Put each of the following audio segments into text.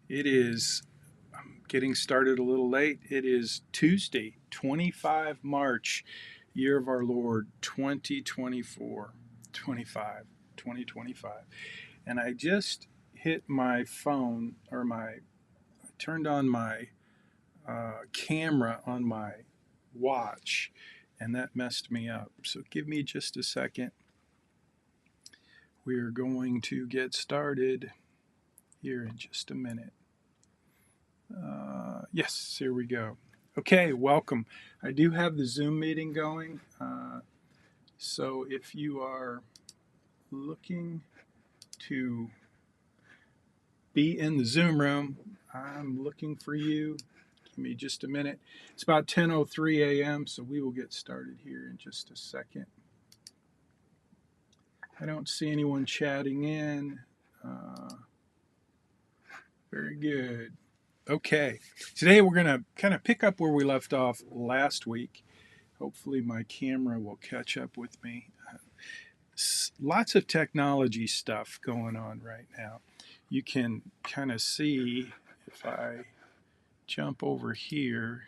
It is, I'm getting started a little late. It is Tuesday, 25 March, year of our Lord, 2024, 2025. And I just hit my phone, I turned on my camera on my watch, and that messed me up. So give me just a second. We're going to get started here in just a minute. Yes, here we go. Okay, welcome. I do have the Zoom meeting going. So if you are looking to be in the Zoom room, I'm looking for you. Give me just a minute. It's about 10:03 a.m., so we will get started here in just a second. I don't see anyone chatting in. Very good. Okay, today we're going to kind of pick up where we left off last week. Hopefully my camera will catch up with me. Lots of technology stuff going on right now. You can kind of see if I jump over here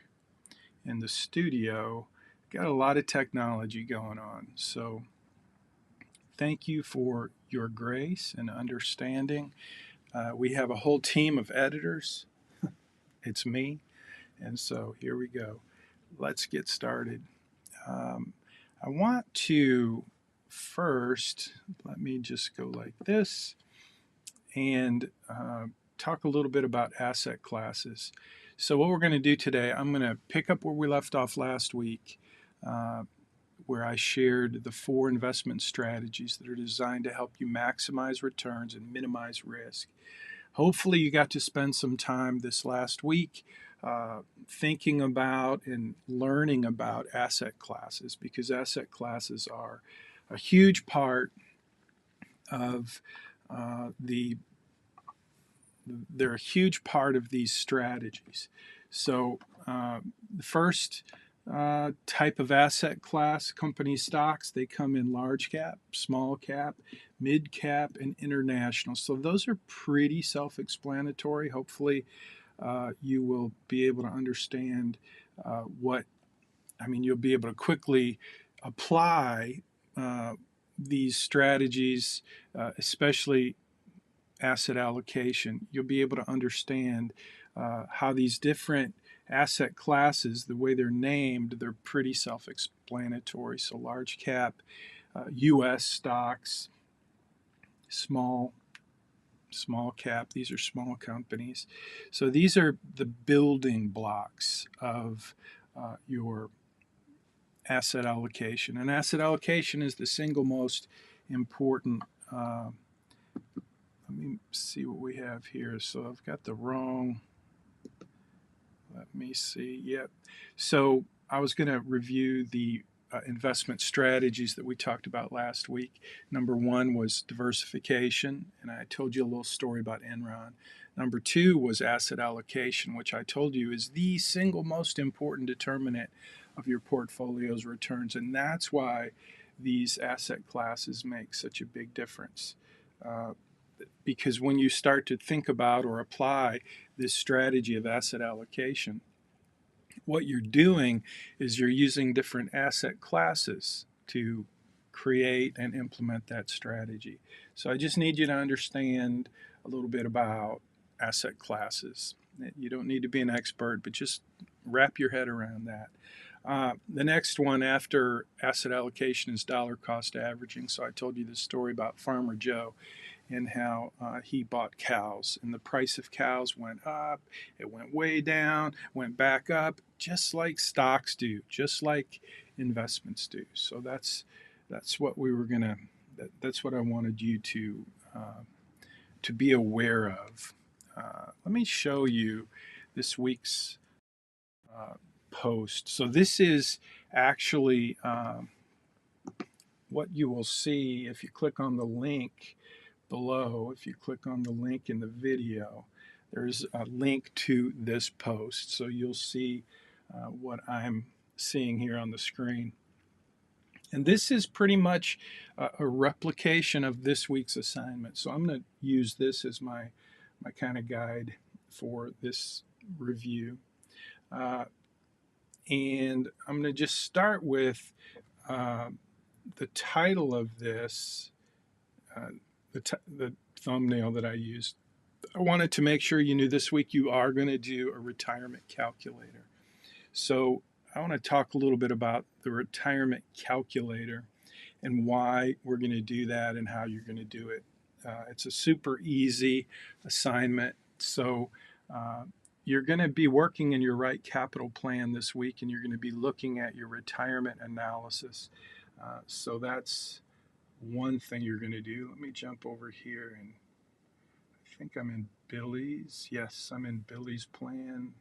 in the studio, got a lot of technology going on. So thank you for your grace and understanding. We have a whole team of editors. It's me. And so here we go. Let's get started. I want to first, let me just go like this and talk a little bit about asset classes. So what we're going to do today, I'm going to pick up where we left off last week, where I shared the 4 investment strategies that are designed to help you maximize returns and minimize risk. Hopefully you got to spend some time this last week thinking about and learning about asset classes, because asset classes are a huge part of they're a huge part of these strategies. So the first type of asset class, company stocks, they come in large cap, small cap, mid cap, and international. So those are pretty self-explanatory. Hopefully you will be able to understand you'll be able to quickly apply these strategies, especially asset allocation. You'll be able to understand how these different asset classes, the way they're named, they're pretty self-explanatory. So large cap, U.S. stocks, small cap, these are small companies. So these are the building blocks of your asset allocation. And asset allocation is the single most important. Let me see what we have here. So I've got the wrong. Let me see. Yep. So I was going to review the investment strategies that we talked about last week. Number 1 was diversification, and I told you a little story about Enron. Number 2 was asset allocation, which I told you is the single most important determinant of your portfolio's returns, and that's why these asset classes make such a big difference. Because when you start to think about or apply this strategy of asset allocation, what you're doing is you're using different asset classes to create and implement that strategy. So I just need you to understand a little bit about asset classes. You don't need to be an expert, but just wrap your head around that. The next one after asset allocation is dollar cost averaging. So I told you this story about Farmer Joe and how he bought cows, and the price of cows went up, it went way down, went back up, just like stocks do, just like investments do. So that's what we were gonna. That's what I wanted you to be aware of. Let me show you this week's post. So this is actually what you will see if you click on the link below. If you click on the link in the video, there's a link to this post. So you'll see what I'm seeing here on the screen. And this is pretty much a replication of this week's assignment. So I'm going to use this as my kind of guide for this review. And I'm going to just start with uh, the title of this, uh, the thumbnail that I used. I wanted to make sure you knew this week you are going to do a retirement calculator. So I want to talk a little bit about the retirement calculator and why we're going to do that and how you're going to do it. It's a super easy assignment. So you're going to be working in your right capital plan this week, and you're going to be looking at your retirement analysis. So that's one thing you're going to do. Let me jump over here, and I think I'm in Billy's. Yes, I'm in Billy's plan.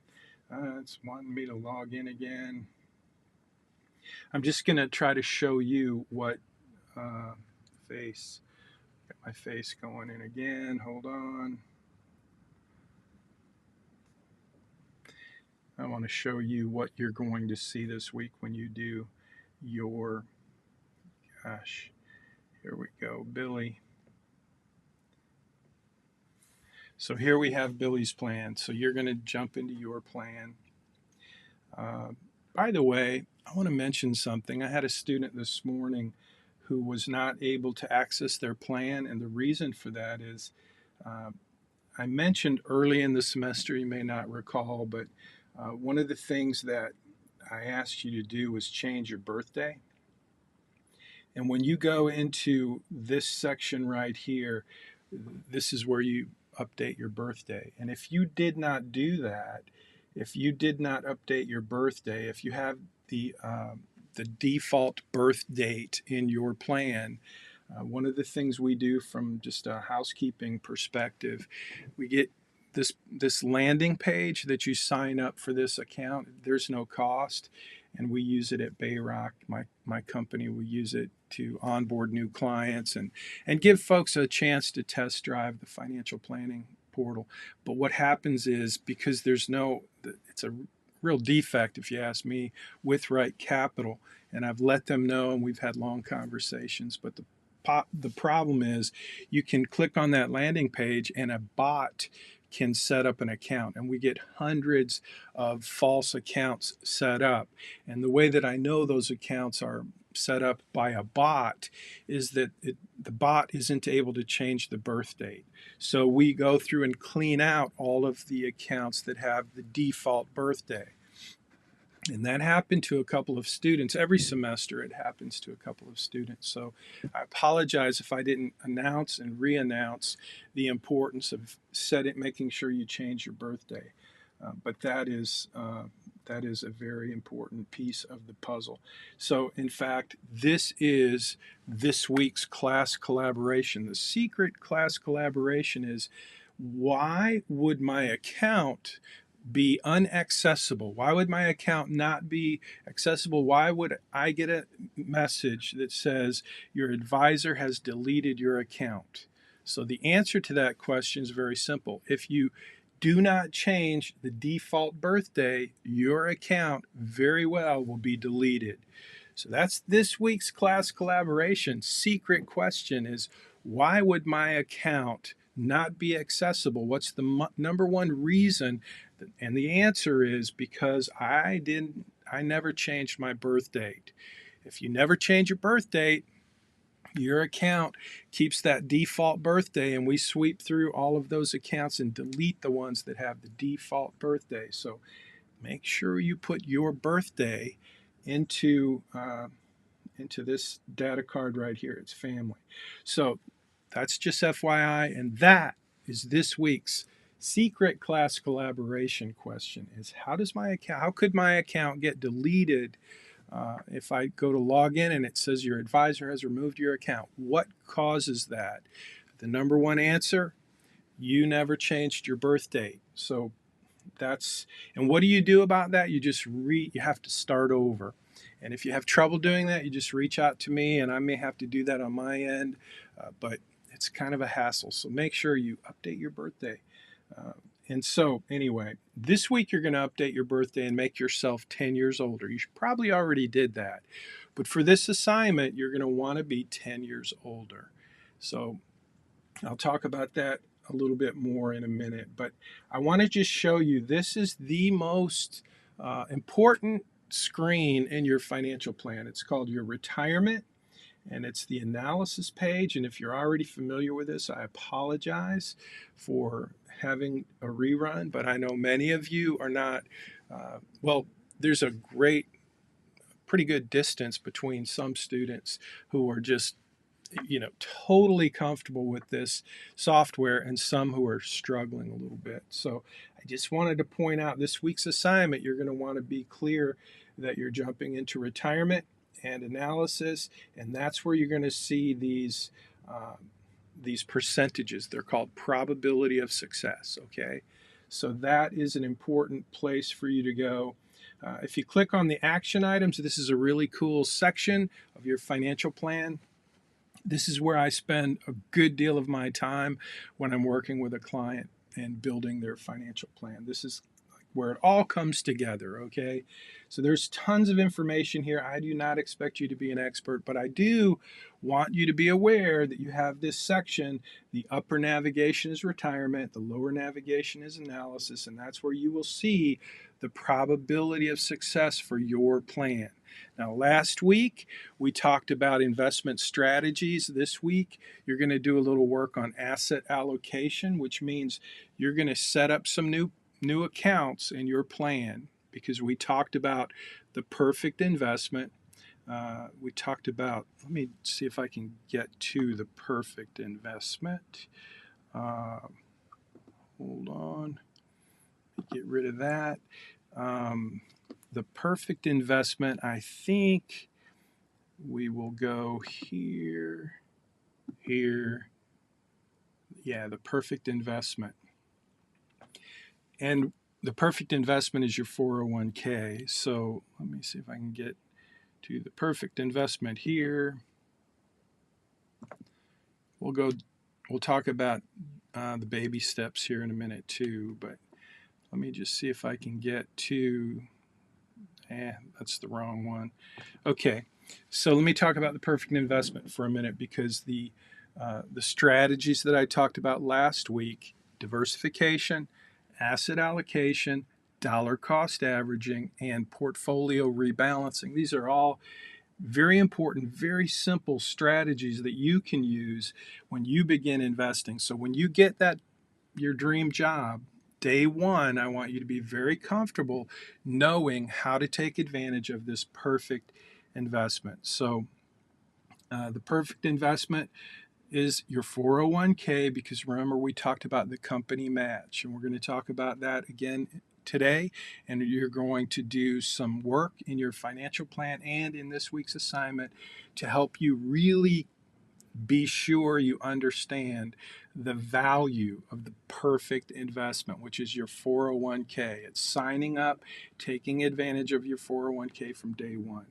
It's wanting me to log in again. I'm just going to try to show you what face. Got my face going in again. Hold on. I want to show you what you're going to see this week when you do your, gosh, here we go, Billy. So here we have Billy's plan. So you're going to jump into your plan. By the way, I want to mention something. I had a student this morning who was not able to access their plan, and the reason for that is I mentioned early in the semester, you may not recall, but one of the things that I asked you to do was change your birthday. And when you go into this section right here, this is where you update your birthday. And if you did not do that, if you did not update your birthday, if you have the default birth date in your plan, one of the things we do from just a housekeeping perspective, we get this landing page that you sign up for this account. There's no cost, and we use it at BayRock. My company, we use it to onboard new clients and give folks a chance to test drive the financial planning portal. But what happens is, because it's a real defect, if you ask me, with Right Capital, and I've let them know, and we've had long conversations, but the problem is you can click on that landing page and a bot can set up an account, and we get hundreds of false accounts set up. And the way that I know those accounts are set up by a bot is that the bot isn't able to change the birth date. So we go through and clean out all of the accounts that have the default birthday. And that happened to a couple of students. Every semester it happens to a couple of students. So I apologize if I didn't announce and re-announce the importance of making sure you change your birthday. But that is a very important piece of the puzzle. So in fact, this is this week's class collaboration. The secret class collaboration is, why would my account be unaccessible? Why would my account not be accessible? Why would I get a message that says your advisor has deleted your account? So the answer to that question is very simple. If you do not change the default birthday, your account very well will be deleted. So that's this week's class collaboration. Secret question is, why would my account not be accessible? What's the number one reason? And the answer is because I never changed my birth date. If you never change your birth date, your account keeps that default birthday, and we sweep through all of those accounts and delete the ones that have the default birthday. So make sure you put your birthday into this data card right here. It's family. So that's just FYI, and that is this week's secret class collaboration question: is how could my account get deleted if I go to log in and it says your advisor has removed your account? What causes that? The number one answer: you never changed your birth date. So and what do you do about that? You have to start over. And if you have trouble doing that, you just reach out to me, and I may have to do that on my end, but it's kind of a hassle. So make sure you update your birthday. And so anyway, this week you're going to update your birthday and make yourself 10 years older. You probably already did that. But for this assignment, you're going to want to be 10 years older. So I'll talk about that a little bit more in a minute, but I want to just show you this is the most important screen in your financial plan. It's called your retirement, and it's the analysis page. And if you're already familiar with this, I apologize for having a rerun, but I know many of you are not. Well, there's a pretty good distance between some students who are just totally comfortable with this software and some who are struggling a little bit. So I just wanted to point out this week's assignment, you're going to want to be clear that you're jumping into retirement and analysis, and that's where you're going to see these percentages. They're called probability of success. Okay, so that is an important place for you to go. If you click on the action items, this is a really cool section of your financial plan. This is where I spend a good deal of my time when I'm working with a client and building their financial plan. This is where it all comes together, okay? So there's tons of information here. I do not expect you to be an expert, but I do want you to be aware that you have this section. The upper navigation is retirement, the lower navigation is analysis, and that's where you will see the probability of success for your plan. Now, last week, we talked about investment strategies. This week, you're going to do a little work on asset allocation, which means you're going to set up some new accounts in your plan, because we talked about the perfect investment. We talked about, let me see if I can get to the perfect investment. Hold on, get rid of that. The perfect investment, I think we will go here. Yeah, the perfect investment. And the perfect investment is your 401k. So let me see if I can get to the perfect investment here. We'll talk about the baby steps here in a minute too, but let me just see if I can get to, that's the wrong one. Okay, so let me talk about the perfect investment for a minute, because the strategies that I talked about last week, diversification, asset allocation, dollar cost averaging, and portfolio rebalancing. These are all very important, very simple strategies that you can use when you begin investing. So when you get your dream job, day one, I want you to be very comfortable knowing how to take advantage of this perfect investment. So the perfect investment is your 401k, because remember we talked about the company match, and we're going to talk about that again today. And you're going to do some work in your financial plan and in this week's assignment to help you really be sure you understand the value of the perfect investment, which is your 401k. It's signing up, taking advantage of your 401k from day one.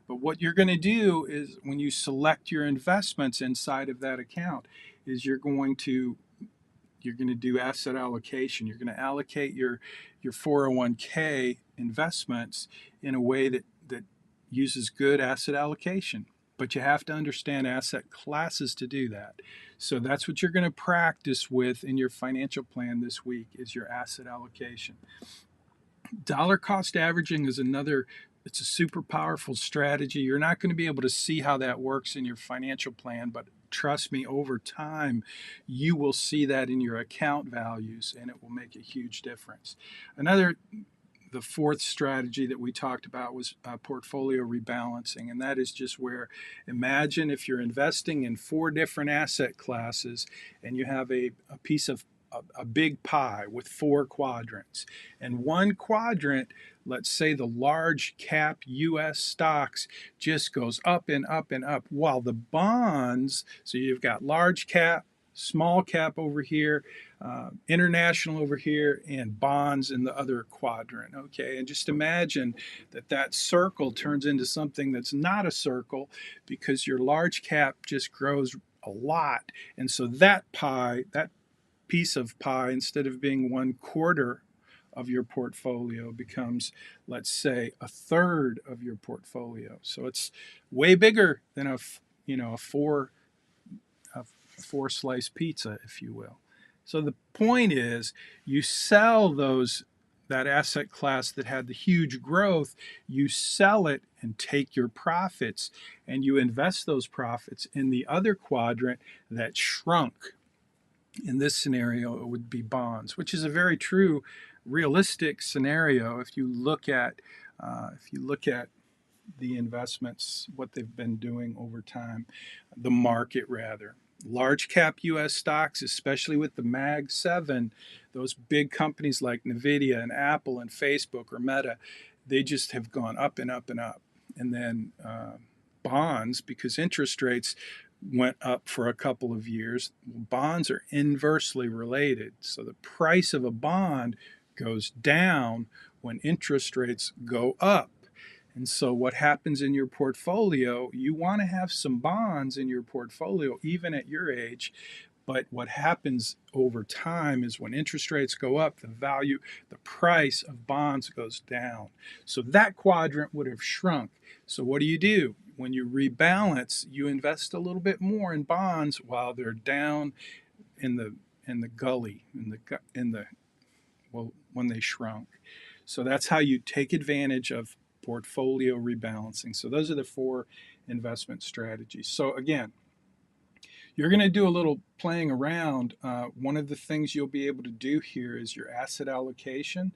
But what you're going to do is, when you select your investments inside of that account, is you're going to do asset allocation. You're going to allocate your 401k investments in a way that uses good asset allocation. But you have to understand asset classes to do that. So that's what you're going to practice with in your financial plan this week, is your asset allocation. Dollar cost averaging is it's a super powerful strategy. You're not going to be able to see how that works in your financial plan, but trust me, over time, you will see that in your account values, and it will make a huge difference. The fourth strategy that we talked about was portfolio rebalancing, and that is just where, imagine if you're investing in 4 different asset classes and you have a piece of a big pie with 4 quadrants, and one quadrant, let's say the large cap US stocks, just goes up and up and up, while the bonds, so you've got large cap, small cap over here, international over here, and bonds in the other quadrant. Okay, and just imagine that circle turns into something that's not a circle, because your large cap just grows a lot, and so that piece of pie, instead of being 1/4 of your portfolio, becomes, let's say, 1/3 of your portfolio. So it's way bigger than a 4 slice pizza, if you will. So the point is, you sell that asset class that had the huge growth, you sell it and take your profits, and you invest those profits in the other quadrant that shrunk. In this scenario, it would be bonds, which is a very true, realistic scenario. If you look at the investments, what they've been doing over time, the market rather. Large cap US stocks, especially with the Mag 7, those big companies like Nvidia and Apple and Facebook or Meta, they just have gone up and up and up. And then bonds, because interest rates went up for a couple of years, bonds are inversely related. So the price of a bond goes down when interest rates go up. And so what happens in your portfolio, you want to have some bonds in your portfolio, even at your age. But what happens over time is when interest rates go up, the price of bonds goes down. So that quadrant would have shrunk. So what do? When you rebalance, you invest a little bit more in bonds while they're down in the gully, when they shrunk. So that's how you take advantage of portfolio rebalancing. So those are the 4 investment strategies. So again, you're going to do a little playing around. One of the things you'll be able to do here is your asset allocation.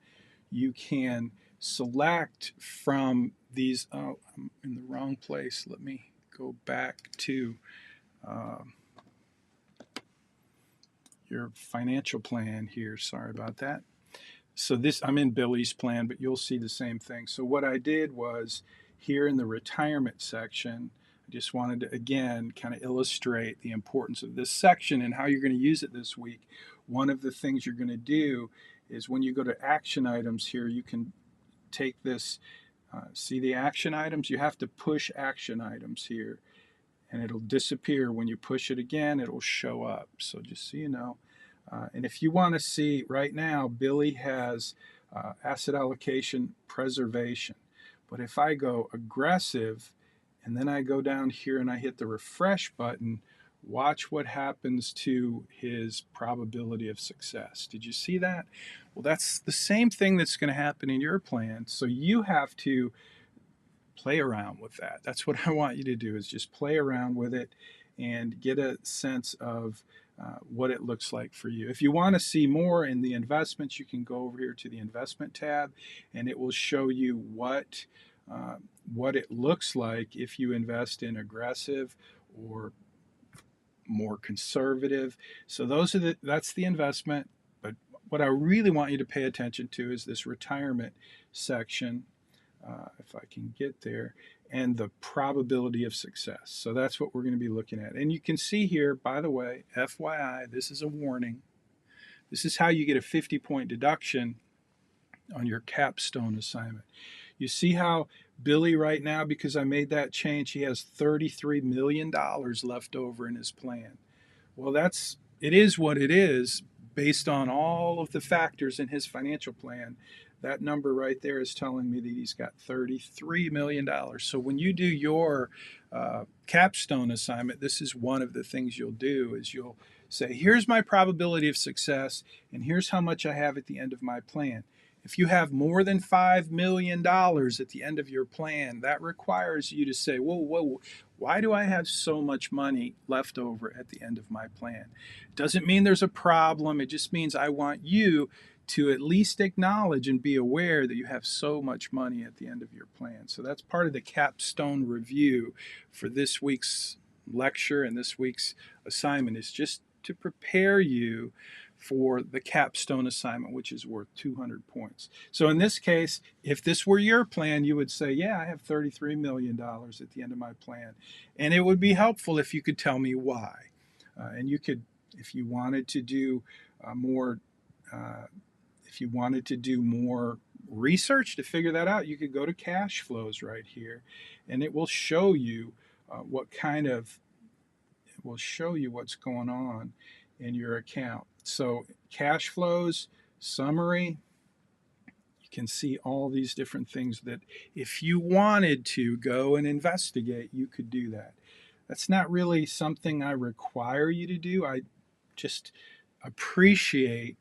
You can select from these. Oh, I'm in the wrong place. Let me go back to your financial plan here. Sorry about that. So I'm in Billy's plan, but you'll see the same thing. So what I did was here in the retirement section, I just wanted to, again, kind of illustrate the importance of this section and how you're going to use it this week. One of the things you're going to do is when you go to action items here, you can take this, see the action items? You have to push action items here, and it'll disappear. When you push it again, it'll show up. So just so you know. And if you want to see right now, Billy has asset allocation preservation. But if I go aggressive and then I go down here and I hit the refresh button, watch what happens to his probability of success. Did you see that? Well, that's the same thing that's going to happen in your plan. So you have to play around with that. That's what I want you to do, is just play around with it and get a sense of what it looks like for you. If you want to see more in the investments, you can go over here to the investment tab, and it will show you what it looks like if you invest in aggressive or more conservative. So that's the investment. But what I really want you to pay attention to is this retirement section, if I can get there, and the probability of success. So that's what we're going to be looking at. And you can see here, by the way, FYI, this is a warning. This is how you get a 50-point deduction on your Capstone assignment. You see how Billy right now, because I made that change, he has $33 million left over in his plan. Well, it is what it is based on all of the factors in his financial plan. That number right there is telling me that he's got $33 million. So when you do your Capstone assignment, this is one of the things you'll do, is you'll say, here's my probability of success, and here's how much I have at the end of my plan. If you have more than $5 million at the end of your plan, that requires you to say, whoa, why do I have so much money left over at the end of my plan? It doesn't mean there's a problem. It just means I want you to at least acknowledge and be aware that you have so much money at the end of your plan. So that's part of the Capstone review for this week's lecture and this week's assignment, is just to prepare you for the Capstone assignment, which is worth 200 points. So in this case, if this were your plan, you would say, yeah, I have $33 million at the end of my plan. And it would be helpful if you could tell me why. And you could, if you wanted to do more research to figure that out, you could go to cash flows right here, and it will show you what's going on in your account. So cash flows, summary, you can see all these different things that if you wanted to go and investigate, you could do that. That's not really something I require you to do. I just appreciate.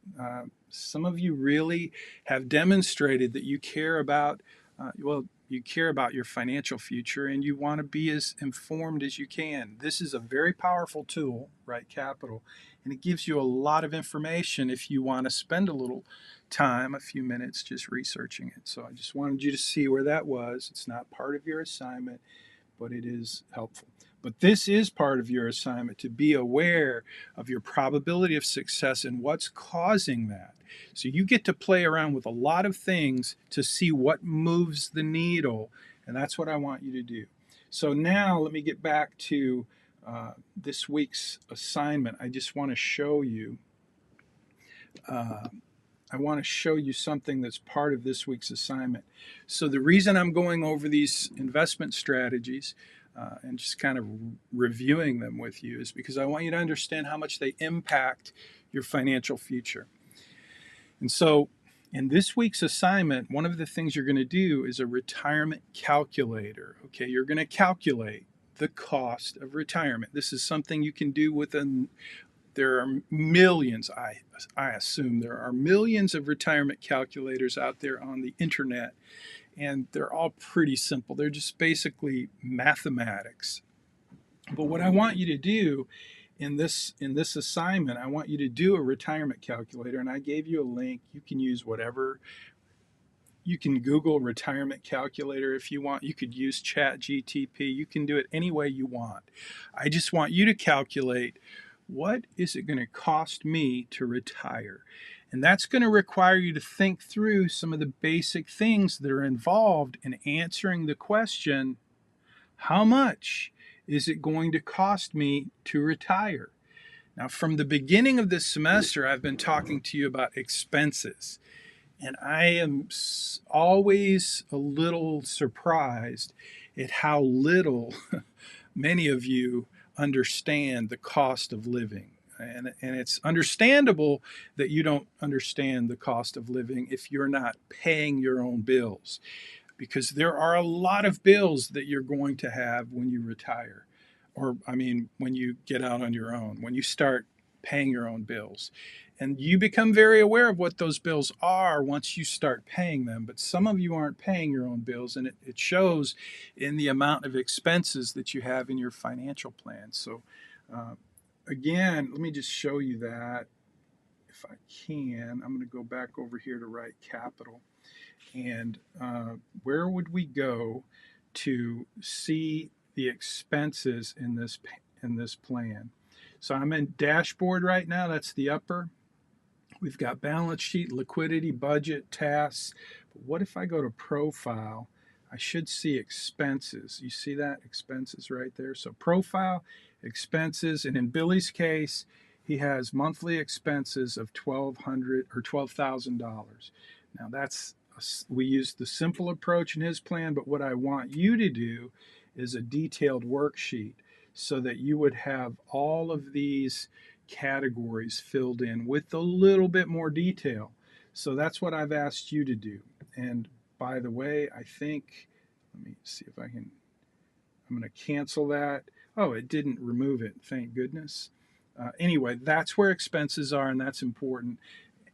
Some of you really have demonstrated that you care about, you care about your financial future and you want to be as informed as you can. This is a very powerful tool, right? Capital, and it gives you a lot of information if you want to spend a little time, a few minutes, just researching it. So I just wanted you to see where that was. It's not part of your assignment, but it is helpful. But this is part of your assignment, to be aware of your probability of success and what's causing that. So you get to play around with a lot of things to see what moves the needle, and that's what I want you to do. So now let me get back to this week's assignment. I just want to show you. I want to show you something that's part of this week's assignment. So the reason I'm going over these investment strategies and just kind of reviewing them with you is because I want you to understand how much they impact your financial future. And so in this week's assignment, one of the things you're going to do is a retirement calculator. Okay, you're going to calculate the cost of retirement. This is something you can do with there are millions, I assume there are millions of retirement calculators out there on the internet, and they're all pretty simple. They're just basically mathematics. But what I want you to do in this assignment, I want you to do a retirement calculator, and I gave you a link. You can use whatever. You can Google retirement calculator if you want. You could use ChatGTP. You can do it any way you want. I just want you to calculate, what is it going to cost me to retire? And that's going to require you to think through some of the basic things that are involved in answering the question, how much is it going to cost me to retire? Now, from the beginning of this semester, I've been talking to you about expenses. And I am always a little surprised at how little many of you understand the cost of living. And it's understandable that you don't understand the cost of living if you're not paying your own bills, because there are a lot of bills that you're going to have when you retire, or I mean, when you get out on your own, when you start paying your own bills. And you become very aware of what those bills are once you start paying them. But some of you aren't paying your own bills, and it shows in the amount of expenses that you have in your financial plan. So again, let me just show you that if I can. I'm going to go back over here to write capital. And where would we go to see the expenses in this plan? So I'm in dashboard right now. That's the upper. We've got balance sheet, liquidity, budget, tasks. But what if I go to profile? I should see expenses. You see that? Expenses right there. So profile, expenses, and in Billy's case, he has monthly expenses of $1,200 or $12,000. Now we used the simple approach in his plan, but what I want you to do is a detailed worksheet so that you would have all of these categories filled in with a little bit more detail. So that's what I've asked you to do. And by the way, I think, let me see if I'm going to cancel that. Oh, it didn't remove it, thank goodness. Anyway, that's where expenses are, and that's important.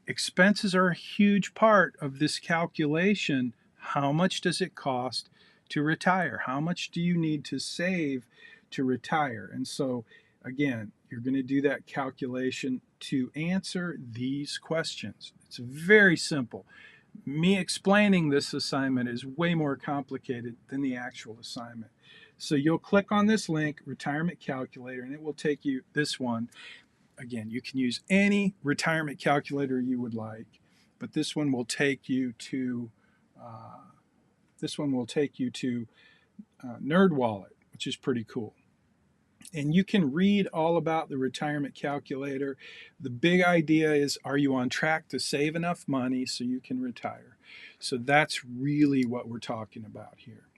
Expenses are a huge part of this calculation. How much does it cost to retire? How much do you need to save to retire? And so, again, you're going to do that calculation to answer these questions. It's very simple. Me explaining this assignment is way more complicated than the actual assignment. So you'll click on this link, Retirement Calculator, and it will take you this one. Again, you can use any retirement calculator you would like, but this one will take you to NerdWallet, which is pretty cool. And you can read all about the retirement calculator. The big idea is, are you on track to save enough money so you can retire? So that's really what we're talking about here.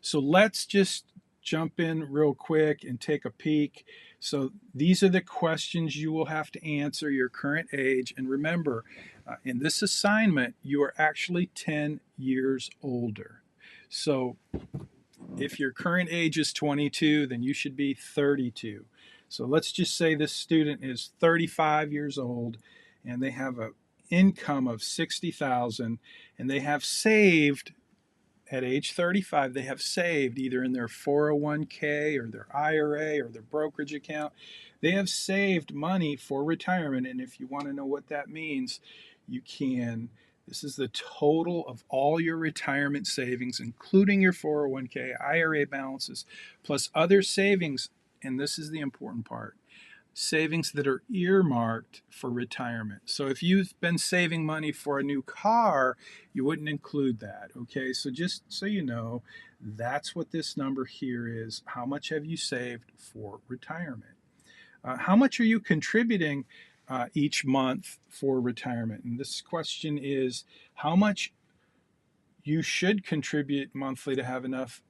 So let's just jump in real quick and take a peek. So these are the questions you will have to answer: your current age. And remember, in this assignment, you are actually 10 years older. So if your current age is 22, then you should be 32. So let's just say this student is 35 years old and they have an income of 60,000 and they have saved at age 35, they have saved either in their 401k or their IRA or their brokerage account. They have saved money for retirement. And if you want to know what that means, you can. This is the total of all your retirement savings, including your 401k, IRA balances, plus other savings. And this is the important part, savings that are earmarked for retirement. So if you've been saving money for a new car, you wouldn't include that. Okay, so just so you know, that's what this number here is. How much have you saved for retirement? How much are you contributing each month for retirement? And this question is how much you should contribute monthly to have enough.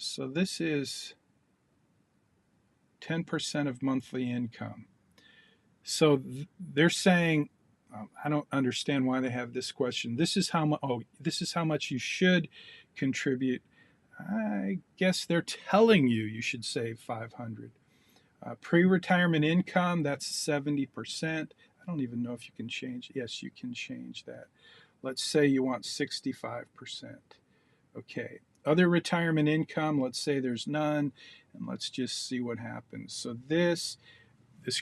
So this is 10% of monthly income. So they're saying, I don't understand why they have this question. This is how much. Oh, this is how much you should contribute. I guess they're telling you should save 500. Pre-retirement income, that's 70%. I don't even know if you can change. Yes, you can change that. Let's say you want 65%. Okay. Other retirement income, let's say there's none, and let's just see what happens. So this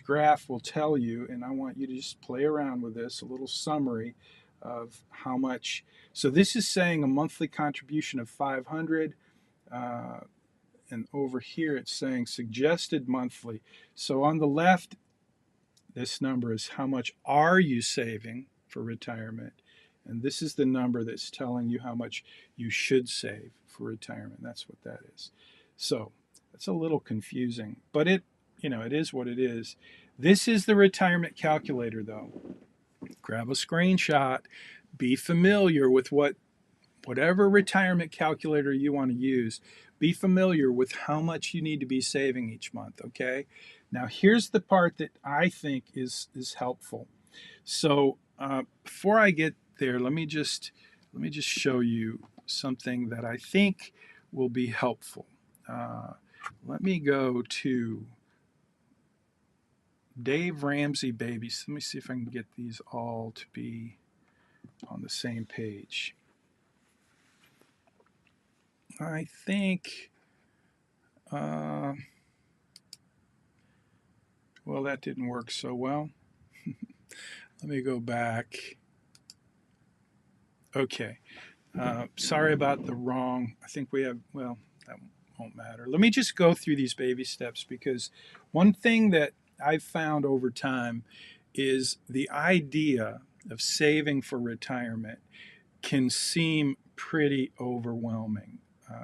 graph will tell you, and I want you to just play around with this, a little summary of how much. So this is saying a monthly contribution of 500, and over here it's saying suggested monthly. So on the left, this number is how much are you saving for retirement, and this is the number that's telling you how much you should save for retirement. That's what that is. So it's a little confusing, but it is what it is. This is the retirement calculator, though. Grab a screenshot. Be familiar with whatever retirement calculator you want to use. Be familiar with how much you need to be saving each month, okay? Now, here's the part that I think is helpful. So before I get there, let me just show you something that I think will be helpful. Let me go to Dave Ramsey babies. Let me see if I can get these all to be on the same page. I think, well, that didn't work so well. Let me go back. Okay. Sorry about the wrong. I think we have, well, that won't matter. Let me just go through these baby steps, because one thing that I've found over time is the idea of saving for retirement can seem pretty overwhelming,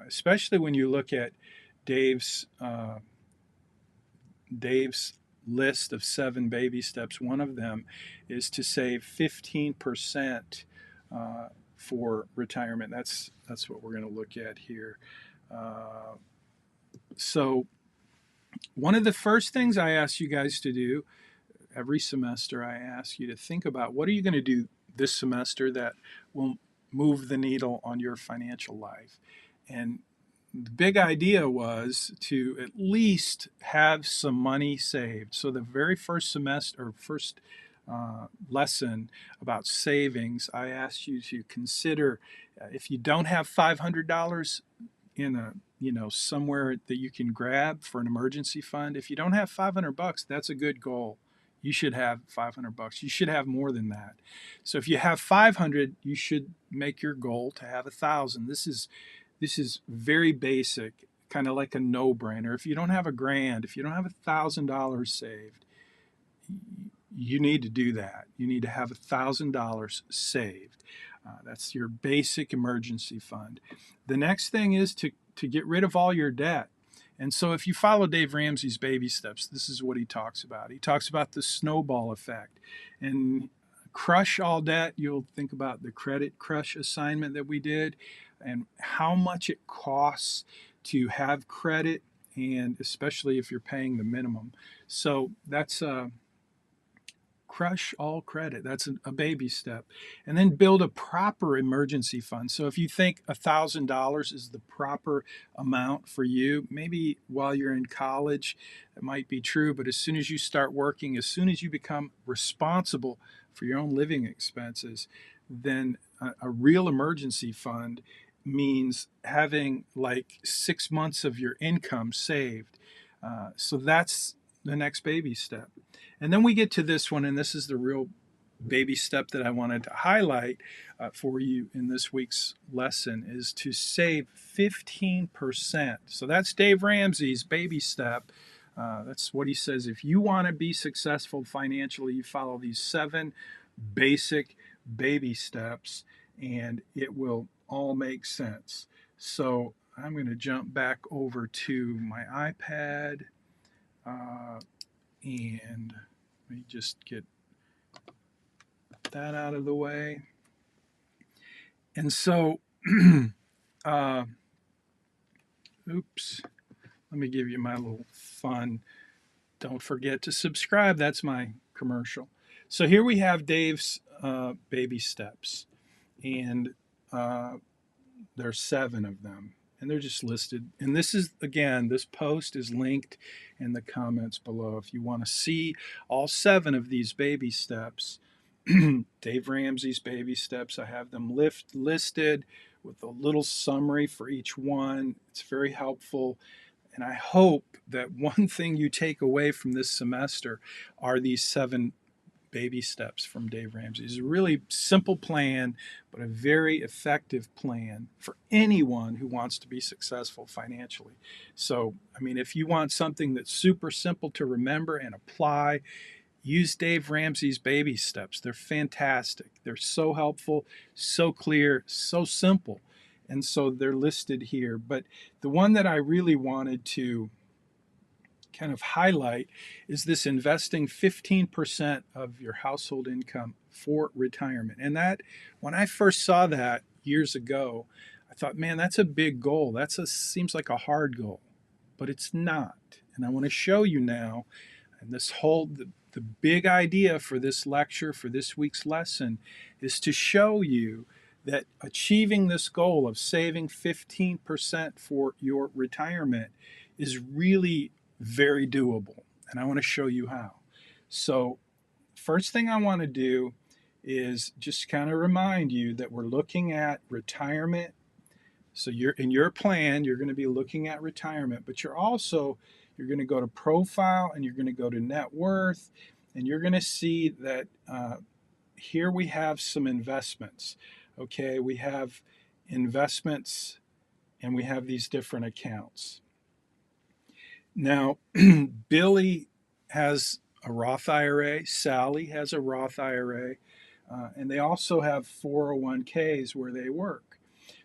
especially when you look at Dave's list of 7 baby steps. One of them is to save 15% for retirement. That's what we're going to look at here. So one of the first things I ask you guys to do every semester, I ask you to think about what are you going to do this semester that will move the needle on your financial life. And the big idea was to at least have some money saved. So the very first semester or first lesson about savings, I asked you to consider if you don't have $500 in a somewhere that you can grab for an emergency fund. If you don't have $500, that's a good goal. You should have $500. You should have more than that. So if you have 500, you should make your goal to have 1,000. This is very basic, kind of like a no-brainer. If you don't have $1,000, if you don't have $1,000 saved, you need to do that. You need to have $1,000 saved. That's your basic emergency fund. The next thing is to get rid of all your debt. And so if you follow Dave Ramsey's baby steps, this is what he talks about. He talks about the snowball effect. And crush all debt, you'll think about the credit crush assignment that we did and how much it costs to have credit, and especially if you're paying the minimum. So that's crush all credit. That's a baby step. And then build a proper emergency fund. So if you think $1,000 is the proper amount for you, maybe while you're in college, that might be true. But as soon as you start working, as soon as you become responsible for your own living expenses, then a real emergency fund means having like 6 months of your income saved. So that's the next baby step. And then we get to this one, and this is the real baby step that I wanted to highlight for you in this week's lesson, is to save 15%. So that's Dave Ramsey's baby step. That's what he says. If you want to be successful financially, you follow these 7 basic baby steps, and it will all make sense. So I'm going to jump back over to my iPad, and let me just get that out of the way. And so, oops, let me give you my little fun. Don't forget to subscribe. That's my commercial. So here we have Dave's baby steps, and there's 7 of them, and they're just listed. And this is, again, this post is linked in the comments below if you want to see all 7 of these baby steps. Dave Ramsey's baby steps, I have them listed with a little summary for each one. It's very helpful. And I hope that one thing you take away from this semester are these 7 baby steps from Dave Ramsey. It's a really simple plan, but a very effective plan for anyone who wants to be successful financially. So, I mean, if you want something that's super simple to remember and apply, use Dave Ramsey's baby steps. They're fantastic. They're so helpful, so clear, so simple. And so they're listed here. But the one that I really wanted to kind of highlight is this investing 15% of your household income for retirement. And that, when I first saw that years ago, I thought, man, that's a big goal. Seems like a hard goal, but it's not. And I want to show you now, and the big idea for this lecture, for this week's lesson, is to show you that achieving this goal of saving 15% for your retirement is really very doable. And I want to show you how. So first thing I want to do is just kind of remind you that we're looking at retirement. So in your plan, you're going to be looking at retirement, but you're going to go to profile, and you're going to go to net worth, and you're going to see that here we have some investments. Okay, we have investments, and we have these different accounts. Now, Billy has a Roth IRA, Sally has a Roth IRA, and they also have 401ks where they work.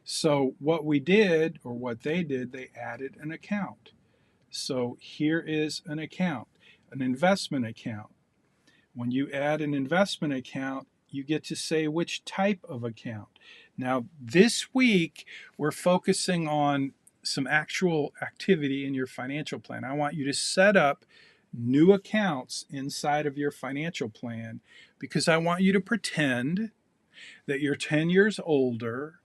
So what we did, or what they did, they added an account. So here is an account, an investment account. When you add an investment account, you get to say which type of account. Now, this week, we're focusing on some actual activity in your financial plan. I want you to set up new accounts inside of your financial plan, because I want you to pretend that you're 10 years older.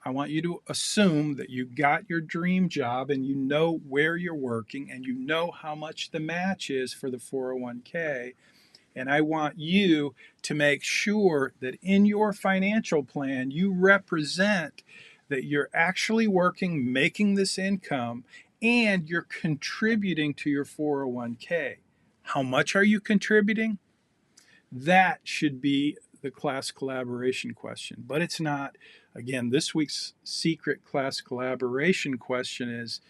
I want you to assume that you got your dream job, and you know where you're working, and you know how much the match is for the 401k. And I want you to make sure that in your financial plan, you represent that you're actually working, making this income, and you're contributing to your 401k. How much are you contributing? That should be the class collaboration question, but it's not. Again, this week's secret class collaboration question is,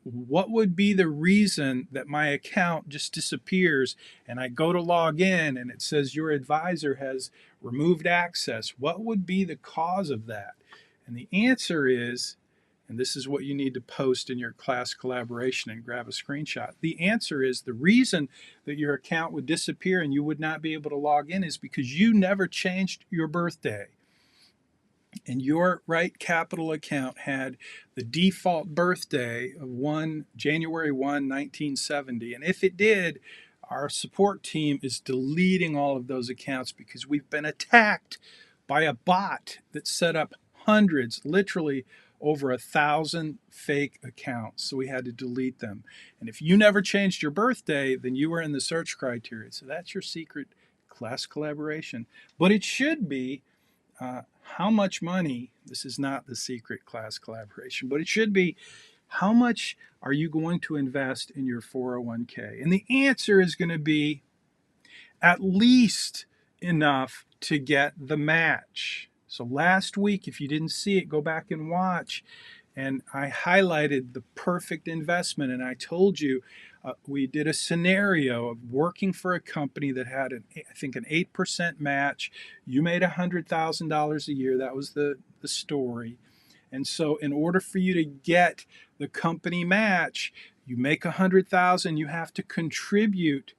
what would be the reason that my account just disappears and I go to log in and it says your advisor has removed access? What would be the cause of that? And the answer is, and this is what you need to post in your class collaboration and grab a screenshot. The answer is, the reason that your account would disappear and you would not be able to log in is because you never changed your birthday. And your Right Capital account had the default birthday of January 1, 1970. And if it did, our support team is deleting all of those accounts because we've been attacked by a bot that set up hundreds, literally over 1,000 fake accounts. So we had to delete them. And if you never changed your birthday, then you were in the search criteria. So that's your secret class collaboration. But it should be how much money, this is not the secret class collaboration, but it should be how much are you going to invest in your 401k? And the answer is going to be at least enough to get the match. So last week, if you didn't see it, go back and watch. And I highlighted the perfect investment. And I told you we did a scenario of working for a company that had, I think, an 8% match. You made $100,000 a year. That was the story. And so in order for you to get the company match, you make $100,000, you have to contribute.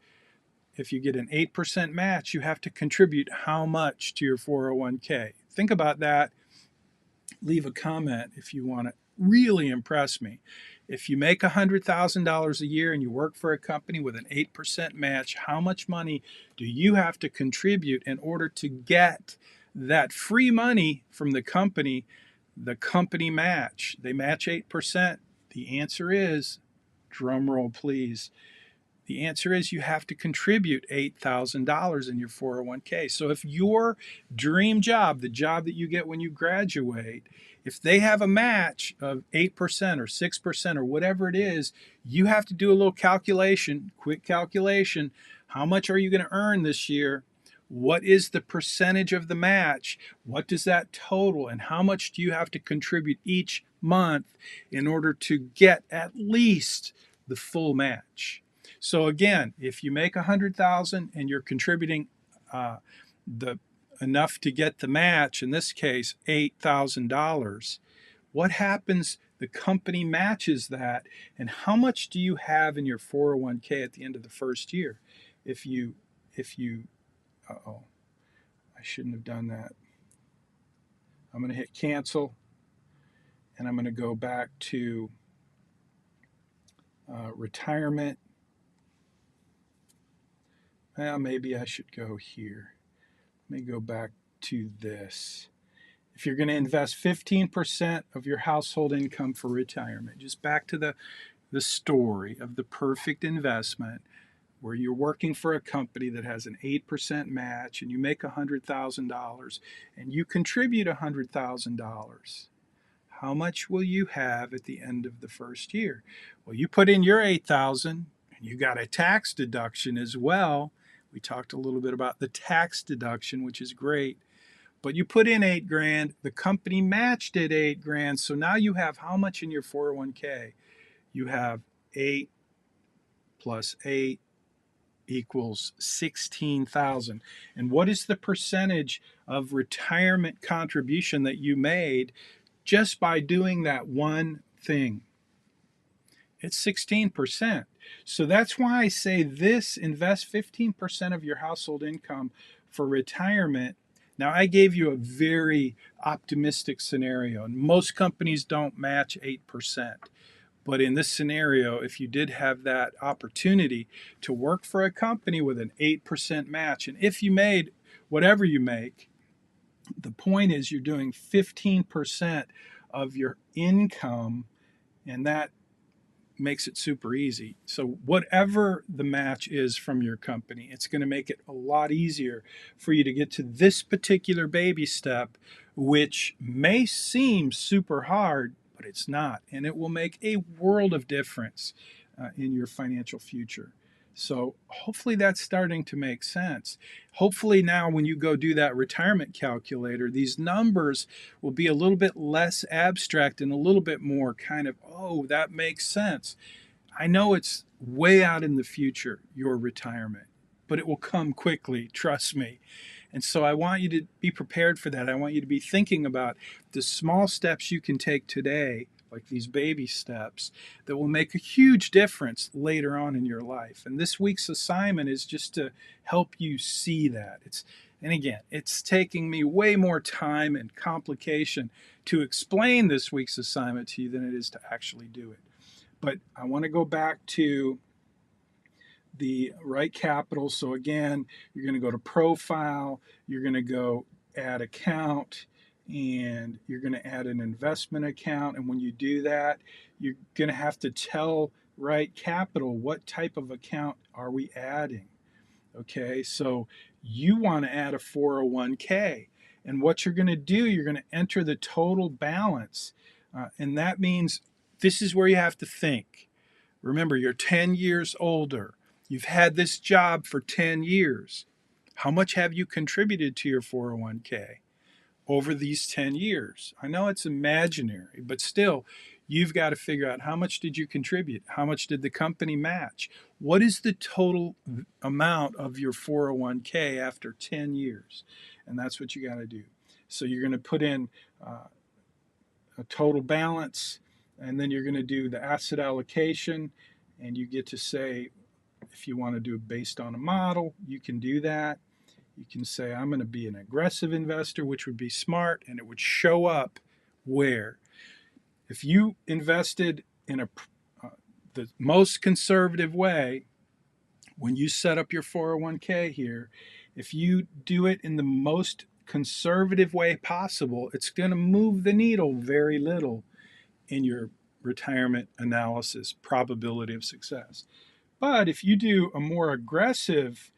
If you get an 8% match, you have to contribute how much to your 401k? Think about that. Leave a comment if you want to really impress me. If you make $100,000 a year and you work for a company with an 8% match, how much money do you have to contribute in order to get that free money from the company match? They match 8%. The answer is, drum roll please, the answer is you have to contribute $8,000 in your 401k. So if your dream job, the job that you get when you graduate, if they have a match of 8% or 6% or whatever it is, you have to do a little calculation, quick calculation. How much are you going to earn this year? What is the percentage of the match? What does that total? And how much do you have to contribute each month in order to get at least the full match? So again, if you make $100,000 and you're contributing the enough to get the match, in this case $8,000, what happens? The company matches that, and how much do you have in your 401k at the end of the first year? If you, uh-oh, I shouldn't have done that. I'm going to hit cancel, and I'm going to go back to retirement. Well, maybe I should go here. Let me go back to this. If you're going to invest 15% of your household income for retirement, just back to the story of the perfect investment where you're working for a company that has an 8% match and you make $100,000 and you contribute $100,000. How much will you have at the end of the first year? Well, you put in your $8,000 and you got a tax deduction as well. We talked a little bit about the tax deduction, which is great. But you put in $8,000, the company matched it $8,000. So now you have how much in your 401k? You have 8 plus 8 equals 16,000. And what is the percentage of retirement contribution that you made just by doing that one thing? It's 16%. So that's why I say this: invest 15% of your household income for retirement. Now, I gave you a very optimistic scenario, and most companies don't match 8%. But in this scenario, if you did have that opportunity to work for a company with an 8% match, and if you made whatever you make, the point is you're doing 15% of your income, and that makes it super easy. So whatever the match is from your company, it's going to make it a lot easier for you to get to this particular baby step, which may seem super hard, but it's not. And it will make a world of difference in your financial future. So hopefully that's starting to make sense. Hopefully now when you go do that retirement calculator, these numbers will be a little bit less abstract and a little bit more kind of, oh, that makes sense. I know it's way out in the future, your retirement, but it will come quickly, trust me. And so I want you to be prepared for that. I want you to be thinking about the small steps you can take today, like these baby steps, that will make a huge difference later on in your life. And this week's assignment is just to help you see that. And again, it's taking me way more time and complication to explain this week's assignment to you than it is to actually do it. But I want to go back to the right capital. So again, you're going to go to profile, you're going to go add account, and you're going to add an investment account. And when you do that, you're going to have to tell right capital what type of account are we adding. Okay, so you want to add a 401k. And what you're going to do, you're going to enter the total balance. And that means this is where you have to think. Remember, you're 10 years older. You've had this job for 10 years. How much have you contributed to your 401k over these 10 years? I know it's imaginary, but still, you've got to figure out how much did you contribute? How much did the company match? What is the total amount of your 401k after 10 years? And that's what you got to do. So you're going to put in a total balance, and then you're going to do the asset allocation, and you get to say, if you want to do it based on a model, you can do that. You can say, I'm going to be an aggressive investor, which would be smart, and it would show up where. If you invested in the most conservative way, when you set up your 401k here, if you do it in the most conservative way possible, it's going to move the needle very little in your retirement analysis probability of success. But if you do a more aggressive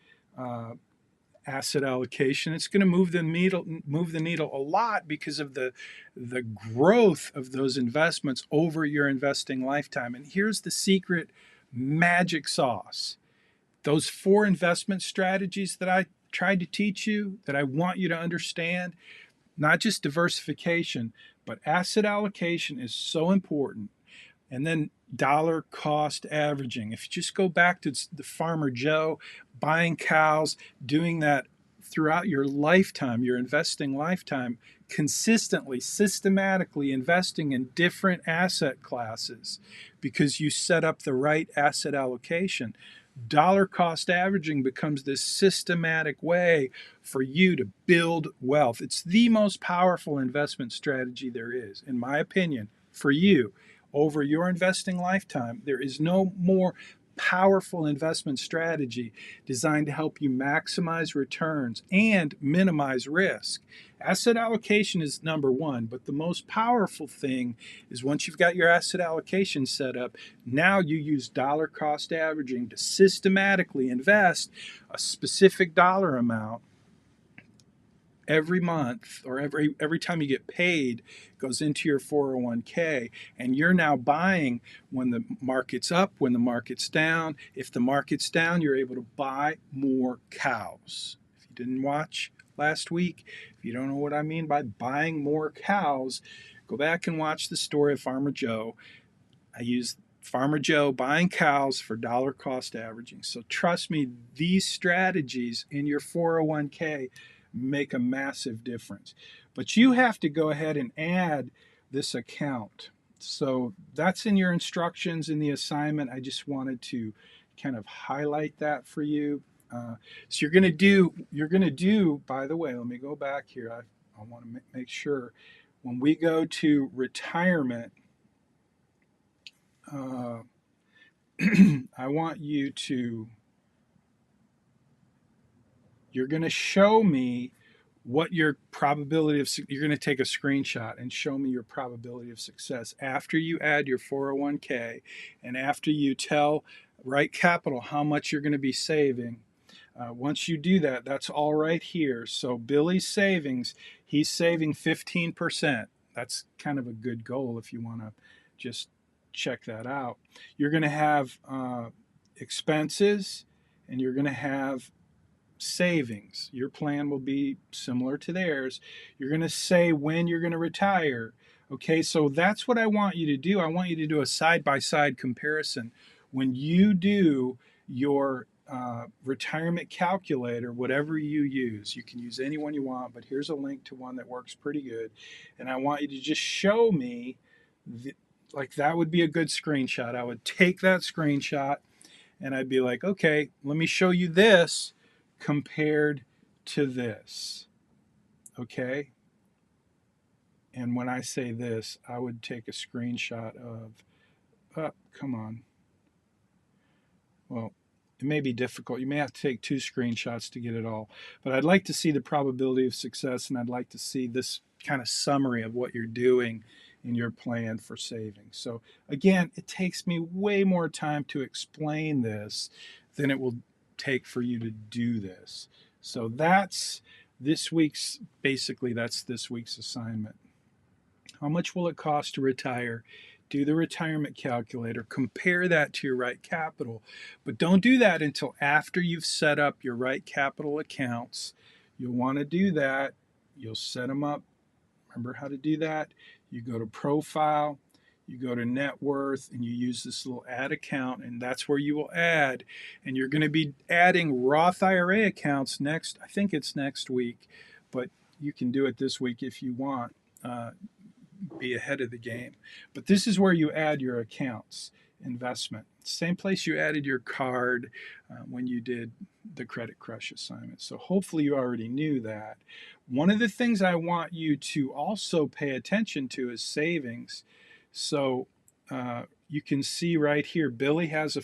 asset allocation, it's going to move the needle a lot because of the growth of those investments over your investing lifetime. And here's the secret magic sauce. Those 4 investment strategies that I tried to teach you, that I want you to understand, not just diversification, but asset allocation is so important. And then dollar cost averaging. If you just go back to the Farmer Joe, buying cows, doing that throughout your lifetime, your investing lifetime, consistently, systematically investing in different asset classes because you set up the right asset allocation. Dollar cost averaging becomes this systematic way for you to build wealth. It's the most powerful investment strategy there is, in my opinion, for you. Over your investing lifetime, there is no more powerful investment strategy designed to help you maximize returns and minimize risk. Asset allocation is number one, but the most powerful thing is once you've got your asset allocation set up, now you use dollar cost averaging to systematically invest a specific dollar amount every month, or every time you get paid, goes into your 401k, and you're now buying when the market's up, when the market's down. If the market's down, you're able to buy more cows. If you didn't watch last week, if you don't know what I mean by buying more cows, go back and watch the story of Farmer Joe. I used Farmer Joe buying cows for dollar cost averaging. So trust me, these strategies in your 401k make a massive difference. But you have to go ahead and add this account. So that's in your instructions in the assignment. I just wanted to kind of highlight that for you. So you're going to do, by the way, let me go back here. I want to make sure when we go to retirement, I want you to, you're going to show me what your probability of, you're going to take a screenshot and show me your probability of success after you add your 401k and after you tell Right Capital how much you're going to be saving. Once you do that, that's all right here. So Billy's savings, he's saving 15%. That's kind of a good goal if you want to just check that out. You're going to have expenses, and you're going to have savings. Your plan will be similar to theirs. You're going to say when you're going to retire. Okay, so that's what I want you to do. I want you to do a side-by-side comparison. When you do your retirement calculator, whatever you use can use any one you want, but here's a link to one that works pretty good. And I want you to just show me, like that would be a good screenshot. I would take that screenshot and I'd be like, okay, let me show you this compared to this. Okay? And when I say this, I would take a screenshot of, come on. Well, it may be difficult. You may have to take 2 screenshots to get it all. But I'd like to see the probability of success, and I'd like to see this kind of summary of what you're doing in your plan for saving. So again, it takes me way more time to explain this than it will take for you to do this. So that's this week's assignment. How much will it cost to retire? Do the retirement calculator, compare that to your right capital. But don't do that until after you've set up your right capital accounts. You'll want to do that. You'll set them up. Remember how to do that? You go to profile, you go to net worth, and you use this little add account, and that's where you will add. And you're going to be adding Roth IRA accounts next. I think it's next week, but you can do it this week if you want. Be ahead of the game. But this is where you add your accounts, investment. Same place you added your card when you did the Credit Crush assignment. So hopefully you already knew that. One of the things I want you to also pay attention to is savings. So you can see right here, Billy has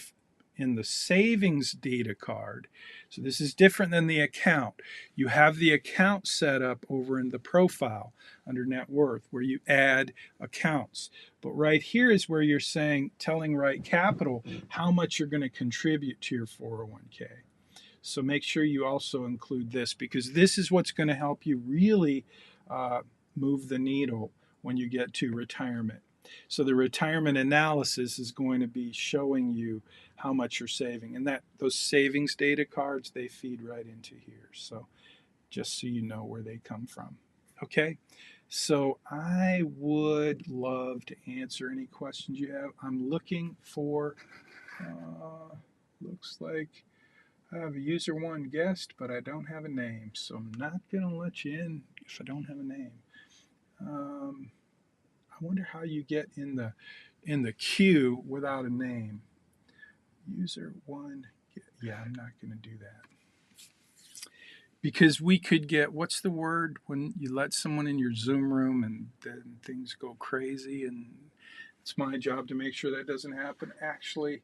in the savings data card. So this is different than the account. You have the account set up over in the profile under net worth where you add accounts. But right here is where you're telling Right Capital how much you're going to contribute to your 401k. So make sure you also include this, because this is what's going to help you really move the needle when you get to retirement. So the retirement analysis is going to be showing you how much you're saving, and those savings data cards, they feed right into here. So just so you know where they come from. Okay, so I would love to answer any questions you have. I'm looking for, looks like I have a user one guest, but I don't have a name, so I'm not going to let you in if I don't have a name. I wonder how you get in the queue without a name. User one, yeah, I'm not going to do that. Because we could get, what's the word when you let someone in your Zoom room and then things go crazy, and it's my job to make sure that doesn't happen. Actually,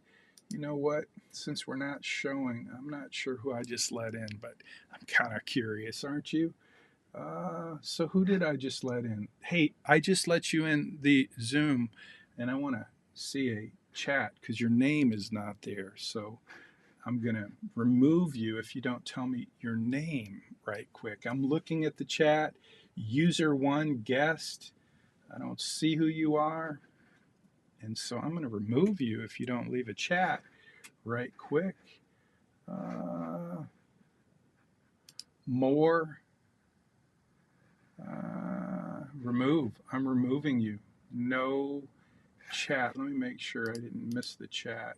you know what? Since we're not showing, I'm not sure who I just let in, but I'm kind of curious, aren't you? So who did I just let in? Hey, I just let you in the Zoom, and I want to see a chat because your name is not there. So I'm going to remove you if you don't tell me your name right quick. I'm looking at the chat. User one guest. I don't see who you are. And so I'm going to remove you if you don't leave a chat right quick. More. Remove. I'm removing you. No chat. Let me make sure I didn't miss the chat.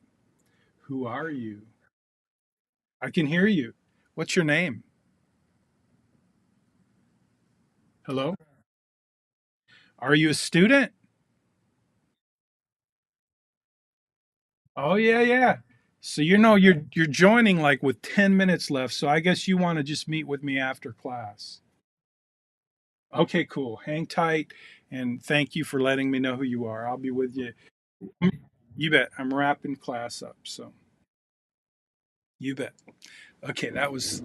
Who are you? I can hear you. What's your name? Hello? Are you a student? Oh yeah, yeah. So you're joining like with 10 minutes left. So I guess you want to just meet with me after class. Okay, cool. Hang tight, and thank you for letting me know who you are. I'll be with you. You bet. I'm wrapping class up, so you bet. Okay, that was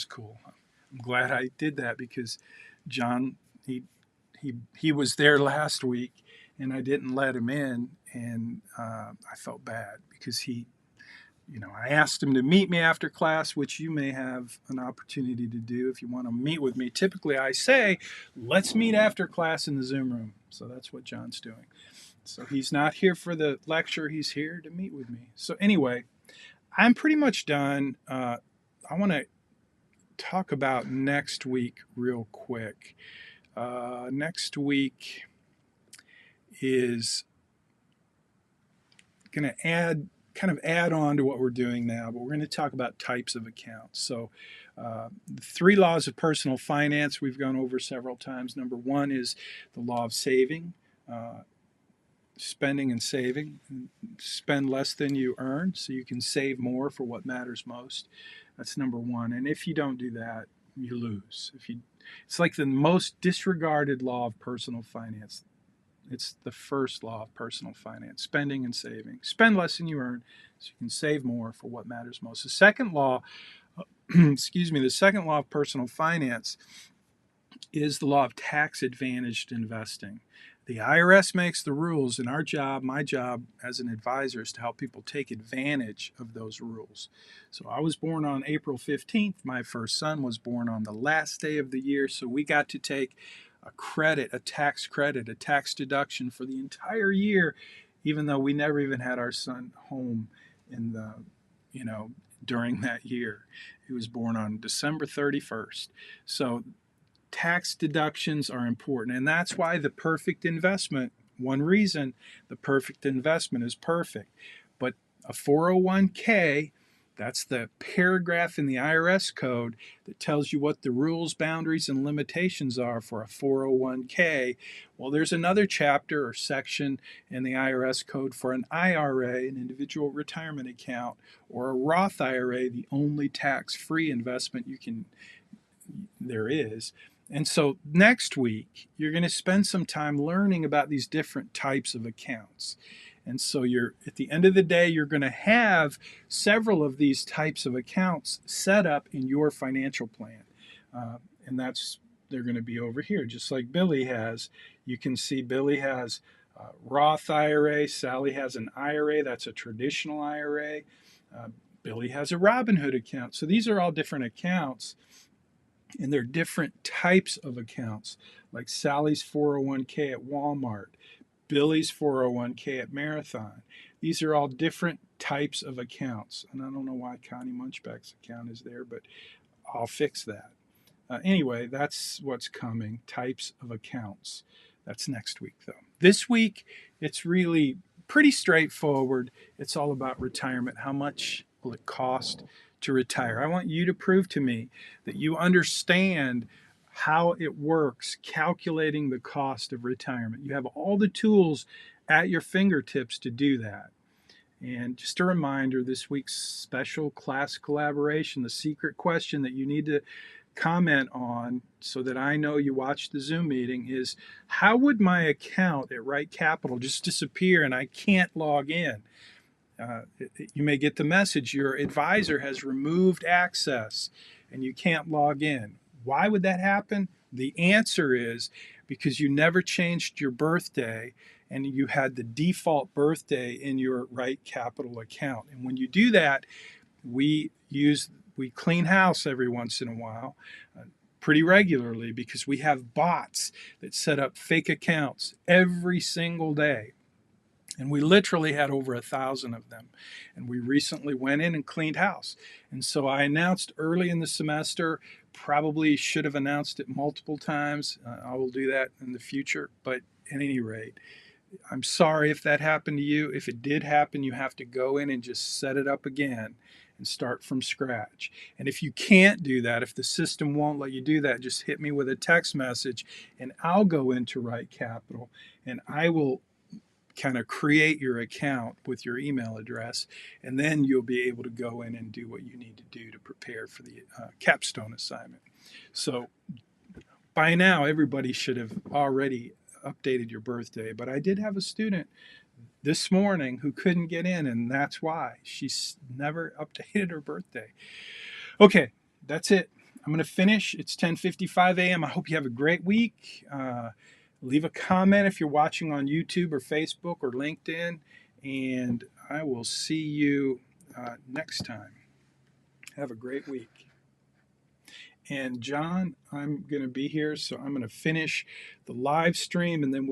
cool. I'm glad I did that because John he was there last week and I didn't let him in, and I felt bad because I asked him to meet me after class, which you may have an opportunity to do if you want to meet with me. Typically, I say, let's meet after class in the Zoom room. So that's what John's doing. So he's not here for the lecture, he's here to meet with me. So, anyway, I'm pretty much done. I want to talk about next week real quick. Next week is going to add on to what we're doing now, but we're going to talk about types of accounts. So, the 3 laws of personal finance we've gone over several times. Number 1 is the law of saving, spending and saving. Spend less than you earn so you can save more for what matters most. That's number 1. And if you don't do that, you lose. It's like the most disregarded law of personal finance. It's the first law of personal finance, spending and saving. Spend less than you earn so you can save more for what matters most. The second law, the second law of personal finance is the law of tax advantaged investing. The IRS makes the rules, and my job as an advisor, is to help people take advantage of those rules. So I was born on April 15th. My first son was born on the last day of the year, so we got to take a tax credit, a tax deduction for the entire year, even though we never even had our son home in the, during that year. He was born on December 31st. So tax deductions are important, and that's why the perfect investment, one reason the perfect investment is perfect. But a 401k, that's the paragraph in the IRS code that tells you what the rules, boundaries, and limitations are for a 401k. Well, there's another chapter or section in the IRS code for an IRA, an individual retirement account, or a Roth IRA, the only tax-free investment there is. And so next week, you're going to spend some time learning about these different types of accounts. And so at the end of the day, you're going to have several of these types of accounts set up in your financial plan. And they're going to be over here, just like Billy has. You can see Billy has a Roth IRA. Sally has an IRA. That's a traditional IRA. Billy has a Robinhood account. So these are all different accounts. And there are different types of accounts, like Sally's 401k at Walmart, Billy's 401k at Marathon. These are all different types of accounts. And I don't know why Connie Munchback's account is there, but I'll fix that. Anyway, that's what's coming, types of accounts. That's next week, though. This week, it's really pretty straightforward. It's all about retirement. How much will it cost to retire? I want you to prove to me that you understand how it works, calculating the cost of retirement. You have all the tools at your fingertips to do that. And just a reminder, this week's special class collaboration, the secret question that you need to comment on so that I know you watched the Zoom meeting is, how would my account at Right Capital just disappear and I can't log in? You may get the message, your advisor has removed access and you can't log in. Why would that happen? The answer is because you never changed your birthday and you had the default birthday in your Right Capital account. And when you do that, we clean house every once in a while, pretty regularly, because we have bots that set up fake accounts every single day. And we literally had over 1,000 of them. And we recently went in and cleaned house. And so I announced early in the semester, probably should have announced it multiple times. I will do that in the future. But at any rate, I'm sorry if that happened to you. If it did happen, you have to go in and just set it up again and start from scratch. And if you can't do that, if the system won't let you do that, just hit me with a text message and I'll go into Right Capital and I will kind of create your account with your email address, and then you'll be able to go in and do what you need to do to prepare for the Capstone assignment. So by now, everybody should have already updated your birthday, but I did have a student this morning who couldn't get in, and that's why. She's never updated her birthday. Okay, that's it. I'm going to finish. It's 10:55 a.m. I hope you have a great week. Leave a comment if you're watching on YouTube or Facebook or LinkedIn, and I will see you next time. Have a great week. And John, I'm going to be here, so I'm going to finish the live stream, and then